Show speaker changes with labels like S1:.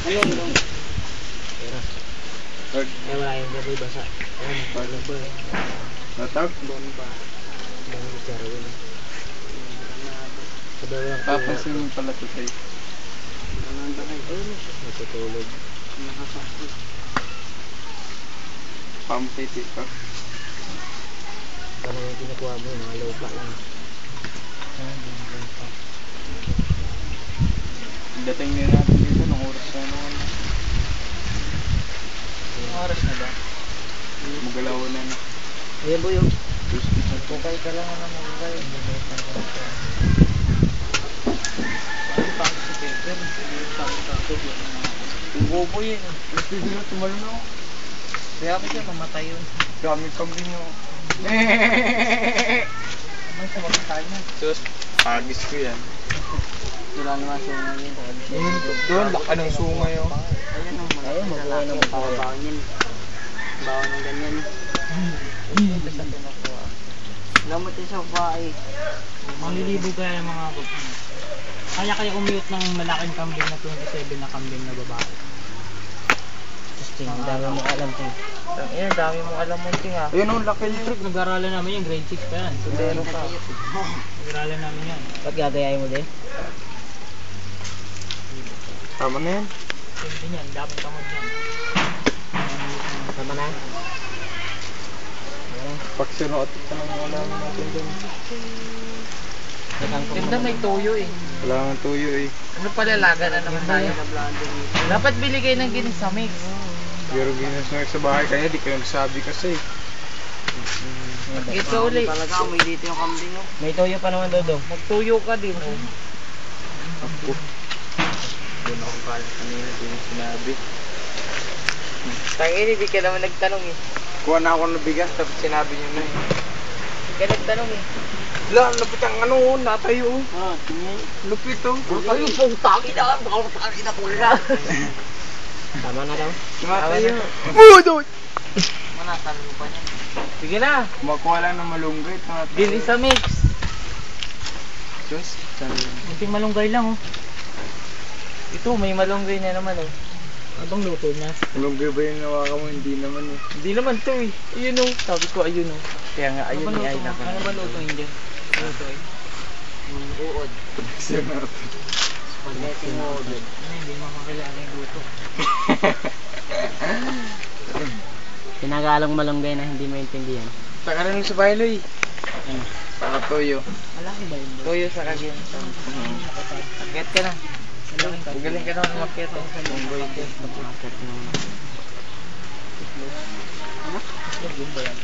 S1: Ayun, no.
S2: Third.
S1: Ay, wala yung gabi basa. Ayun, nagpalabay.
S2: Natag?
S1: Bomba. Bomba Jarwin.
S2: Papansin mo pala ito sa'yo.
S1: Natutulog. Nakakasok.
S2: Pampiti ka.
S1: Paano yung kinukuha mo? Mga lupa lang.
S2: Dating din natin dito, nung oras na naman. Anong oras na ba? Magalawan na na.
S1: Ayan boy, oh. Bukay ka lang na bukay. Ano pa ako sa paper? Yung bobo yun.
S2: Gusto nyo, tumalon ako.
S1: Kaya ako siya, mamatay yun.
S2: Dami kambing nyo.
S1: May sa magkakain na.
S2: Sus, agis ko yan.
S1: Wala naman sunga yun.
S2: Doon, laka ng sunga yun.
S1: Ayan ang malaki. Ayun, mabuhay ng pabawang yun. Bawa ng ganyan. Ito sa pinakuha. Lamot yung sa bahay.
S3: Malilibo kaya yung mga kaya umiyot ng malaking kambing na 27 na kambing na babae.
S1: Ting, dami mong alam, Ting. Ayan, dami mong alam mo, Ting, ha.
S2: Ayun ang laki yun.
S3: Trip, nag-aralan namin yan, grade 6 pa yan.
S1: Sundero ka.
S3: Nag-aralan namin yan.
S1: Ba't gagayain mo din?
S2: Tama na yan.
S3: Pwede yan, dapat tamad yan.
S1: Tama na.
S2: Pag sinuot ka nang alaman natin doon.
S1: Ganda, may toyo, eh.
S2: Wala kang tuyo eh.
S1: Ano palalaga na naman tayo? Dapat bili kayo ng ginisa mix.
S2: Pero ginasmag sa bahay kaya di kayo nagsabi kasi.
S1: Ito ulit. Talaga, may dito yung kambing, oh. May toyo pa naman, Dodo. Magtuyo ka din, oh.
S2: Ako. Doon ako kalat kanina, di mo sinabi.
S1: Tangin, hindi ka naman nagtanong, eh.
S2: Kuha na ako ng bigas, tapos sinabi niyo na eh.
S1: Hindi ka nagtanong, eh.
S2: Wala, lapit ang ano, natayo.
S1: Ah, tingin.
S2: Lupit oh.
S1: Ay, pong tagi na. Baka tagi na po na. Tama na daw.
S2: Natayo.
S1: Manatalo pa niya. Sige na.
S2: Kumakuha lang ng malunggay.
S1: Ginisa mix.
S2: Diyos, sabi.
S3: Munting malunggay lang, oh.
S1: Ito, may malunggay na naman, oh.
S3: Abang luto niya.
S2: Malunggay ba yung nawakan mo? Hindi naman eh.
S1: Hindi naman to, eh. Ayun, oh. Sabi ko, ayun, oh. Kaya nga, ayun,
S3: Ano ba
S1: ay
S3: luto?
S1: naka.
S3: Ano ba luto yun? Luto eh.
S1: Uod.
S2: Siya na ito.
S1: Spaghetti uod.
S3: Ano, hindi makakilala yung luto.
S1: Pinagalang malunggay na hindi maintindihan.
S2: Taka na lang sa bahay, Loy.
S1: Ano?
S2: Saka toyo.
S3: Malaki ba yun?
S1: Toyo sa kagyan. Akyat ka na. Magaling ka naman umakyat. Munggoy ka. Umakyat na naman.
S3: Ano? Yun ba yan?